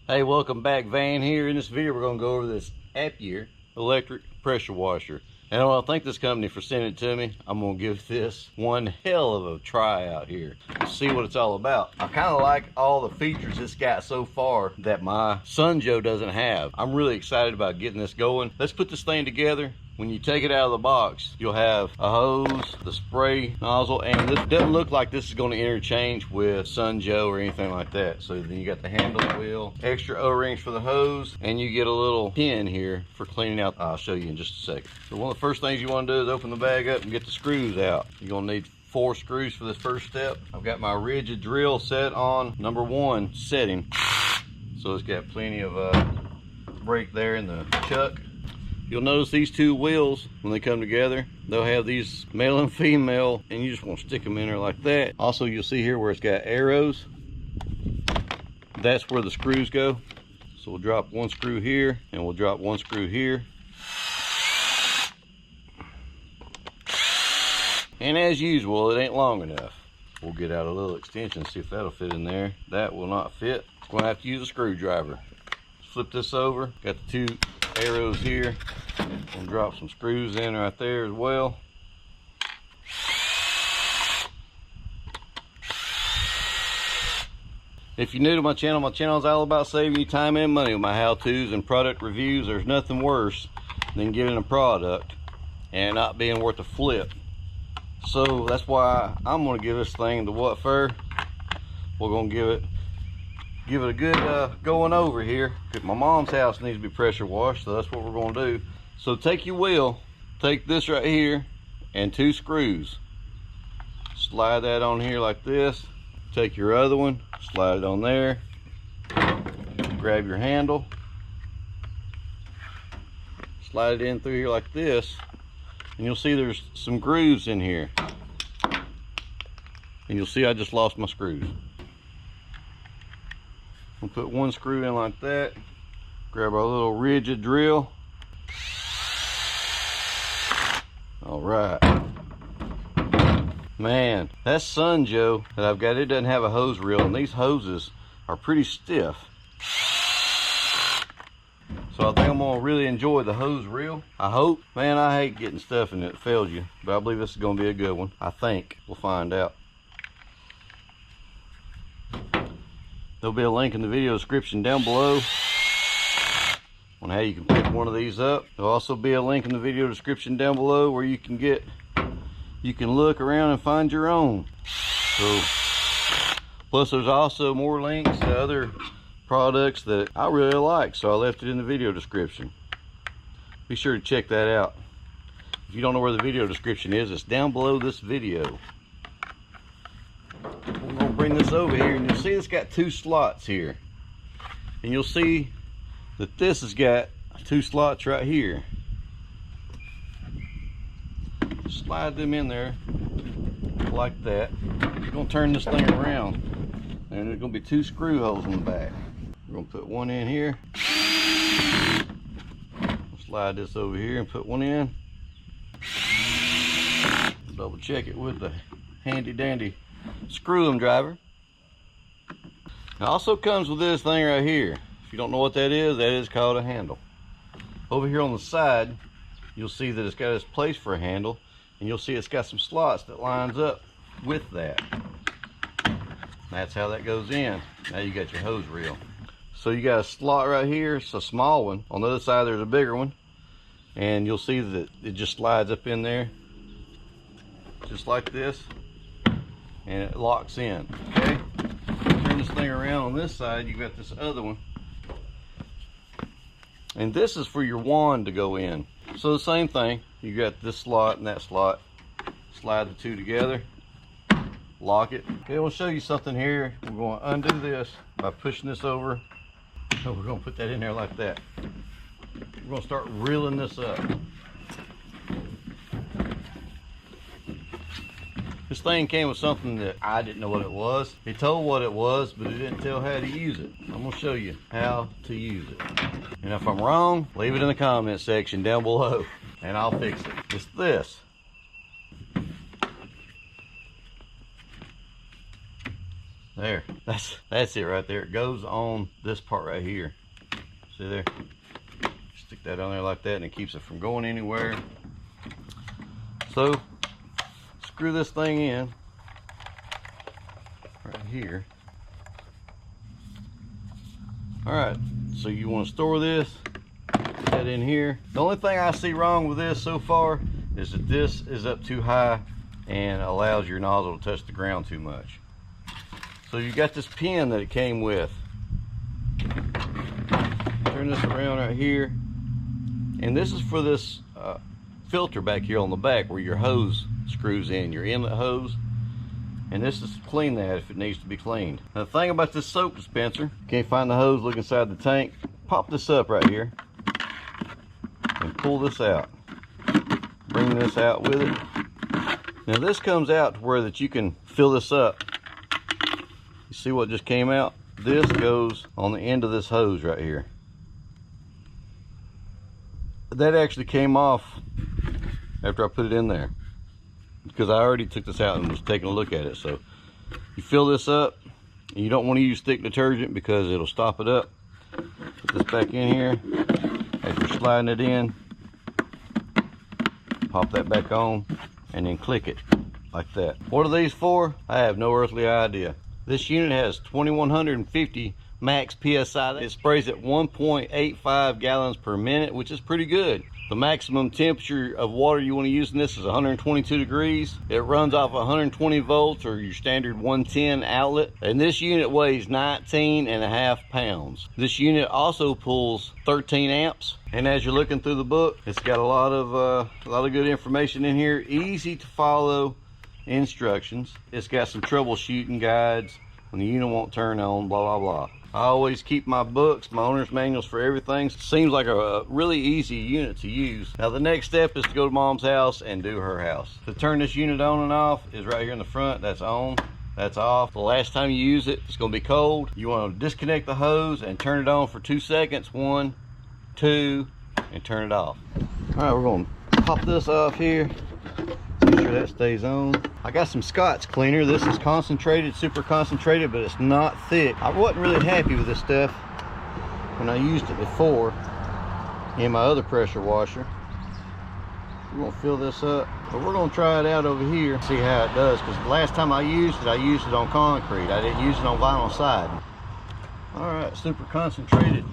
Hey, welcome back. Van here. In this video, we're going to go over this Aiper electric pressure washer. And I want to thank this company for sending it to me. I'm going to give this one hell of a try out here to see what it's all about. I kind of like all the features it's got so far that my son Joe doesn't have. I'm really excited about getting this going. Let's put this thing together. When you take it out of the box, you'll have a hose, the spray nozzle, and this doesn't look like this is going to interchange with Sun Joe or anything like that. So then you got the handle wheel, extra O-rings for the hose, and you get a little pin here for cleaning out. I'll show you in just a second. So one of the first things you want to do is open the bag up and get the screws out. You're going to need 4 screws for this first step. I've got my rigid drill set on number 1 setting. So it's got plenty of brake there in the chuck. You'll notice these 2 wheels, when they come together, they'll have these male and female, and you just want to stick them in there like that. Also, you'll see here where it's got arrows. That's where the screws go. So we'll drop 1 screw here, and we'll drop 1 screw here. And as usual, it ain't long enough. We'll get out a little extension, see if that'll fit in there. That will not fit. We're gonna have to use a screwdriver. Flip this over, got the 2 arrows here. And drop some screws in right there as well. If you're new to my channel is all about saving you time and money with my how-tos and product reviews. There's nothing worse than getting a product and not being worth a flip. So that's why I'm going to give this thing the what for. We're going to give it a good going over here. My mom's house needs to be pressure washed, so that's what we're going to do. So take your wheel, take this right here, and 2 screws. Slide that on here like this. Take your other one, slide it on there. Grab your handle. Slide it in through here like this. And you'll see there's some grooves in here. And you'll see I just lost my screws. We'll put 1 screw in like that. Grab our little rigid drill. All right. Man, that Sun Joe that I've got, it doesn't have a hose reel, and these hoses are pretty stiff. So I think I'm gonna really enjoy the hose reel. I hope. Man, I hate getting stuff and it fails you, but I believe this is gonna be a good one. I think. We'll find out. There'll be a link in the video description down below on how you can pick one of these up. There'll also be a link in the video description down below where you can look around and find your own. So, plus there's also more links to other products that I really like, so I left it in the video description. Be sure to check that out. If you don't know where the video description is, it's down below this video. We're gonna bring this over here, and you'll see it's got 2 slots here. And you'll see that this has got 2 slots right here. Slide them in there like that. We're gonna turn this thing around, and there's gonna be 2 screw holes in the back. We're gonna put 1 in here. Slide this over here and put 1 in. Double check it with the handy dandy screw driver. It also comes with this thing right here. If you don't know what that is called a handle. Over here on the side, you'll see that it's got its place for a handle, and you'll see it's got some slots that lines up with that. That's how that goes in. Now you got your hose reel. So you got a slot right here. It's a small one. On the other side there's a bigger one, and you'll see that it just slides up in there just like this, and it locks in. Okay, turn this thing around. On this side you got this other one, and this is for your wand to go in. So the same thing, you got this slot and that slot. Slide the 2 together, lock it. Okay, we'll show you something here. We're going to undo this by pushing this over. So we're going to put that in there like that. We're going to start reeling this up. This thing came with something that I didn't know what it was. It told what it was, but it didn't tell how to use it. I'm going to show you how to use it. And if I'm wrong, leave it in the comment section down below, and I'll fix it. It's this. There, that's it right there. It goes on this part right here. See there? Stick that on there like that and it keeps it from going anywhere. So screw this thing in right here. All right, so you want to store this, put that in here. The only thing I see wrong with this so far is that this is up too high and allows your nozzle to touch the ground too much. So you got this pin that it came with. Turn this around right here, and this is for this filter back here on the back where your hose screws in, your inlet hose. And this is to clean that if it needs to be cleaned. Now the thing about this soap dispenser, can't find the hose, look inside the tank. Pop this up right here and pull this out. Bring this out with it. Now this comes out to where that you can fill this up. You see what just came out? This goes on the end of this hose right here. That actually came off after I put it in there, because I already took this out and was taking a look at it. So you fill this up, and you don't want to use thick detergent because it'll stop it up. Put this back in here. As you're sliding it in, pop that back on and then click it like that. What are these for? I have no earthly idea. This unit has 2150 max PSI. It sprays at 1.85 gallons per minute, which is pretty good. The maximum temperature of water you want to use in this is 122 degrees. It runs off 120 volts or your standard 110 outlet. And this unit weighs 19.5 pounds. This unit also pulls 13 amps. And as you're looking through the book, it's got a lot of good information in here. Easy to follow instructions. It's got some troubleshooting guides when the unit won't turn on, blah, blah, blah. I always keep my books, my owner's manuals for everything. Seems like a really easy unit to use. Now the next step is to go to Mom's house and do her house. To turn this unit on and off is right here in the front. That's on, that's off. The last time you use it, it's gonna be cold. You wanna disconnect the hose and turn it on for 2 seconds. 1, 2, and turn it off. All right, we're gonna pop this off here. Make sure that stays on. I got some Scott's cleaner. This is concentrated, super concentrated, but it's not thick. I wasn't really happy with this stuff when I used it before in my other pressure washer. We're gonna fill this up, but we're gonna try it out over here, see how it does, because the last time I used it on concrete. I didn't use it on vinyl siding. All right, super concentrated.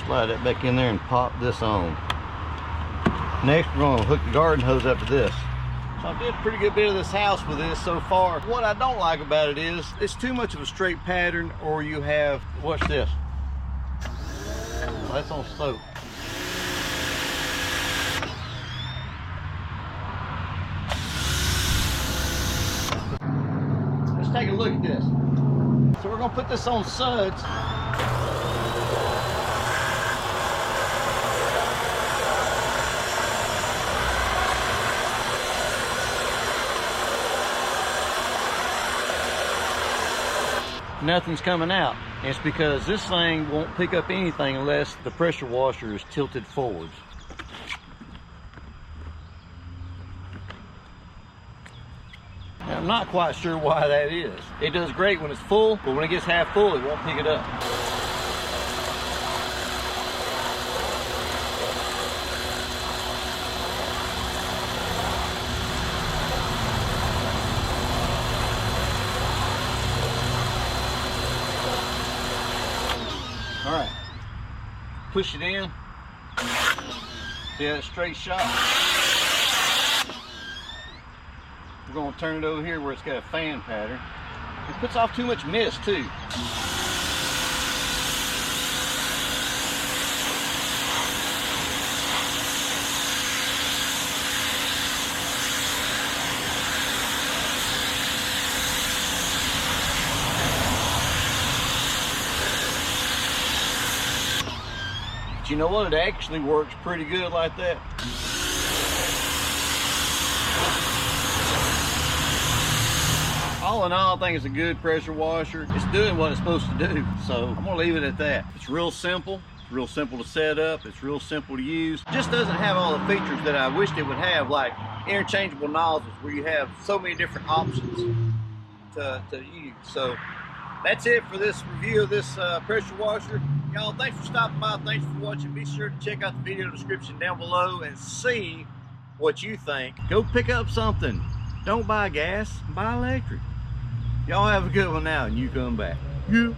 Slide that back in there and pop this on. Next, we're going to hook the garden hose up to this. So I did a pretty good bit of this house with this so far. What I don't like about it is it's too much of a straight pattern, or you have, watch this. Well, that's on soap. Let's take a look at this. So we're going to put this on suds. Nothing's coming out. It's because this thing won't pick up anything unless the pressure washer is tilted forwards. Now, I'm not quite sure why that is. It does great when it's full, but when it gets half full, it won't pick it up. All right, push it in. See that straight shot? We're gonna turn it over here where it's got a fan pattern. It puts off too much mist too. But you know what? It actually works pretty good like that. All in all, I think it's a good pressure washer. It's doing what it's supposed to do. So I'm gonna leave it at that. It's real simple. It's real simple to set up. It's real simple to use. Just doesn't have all the features that I wished it would have, like interchangeable nozzles where you have so many different options. to use. So that's it for this review of this pressure washer. Y'all, thanks for stopping by. Thanks for watching. Be sure to check out the video description down below and see what you think. Go pick up something. Don't buy gas, buy electric. Y'all have a good one now, and you come back. Yeah.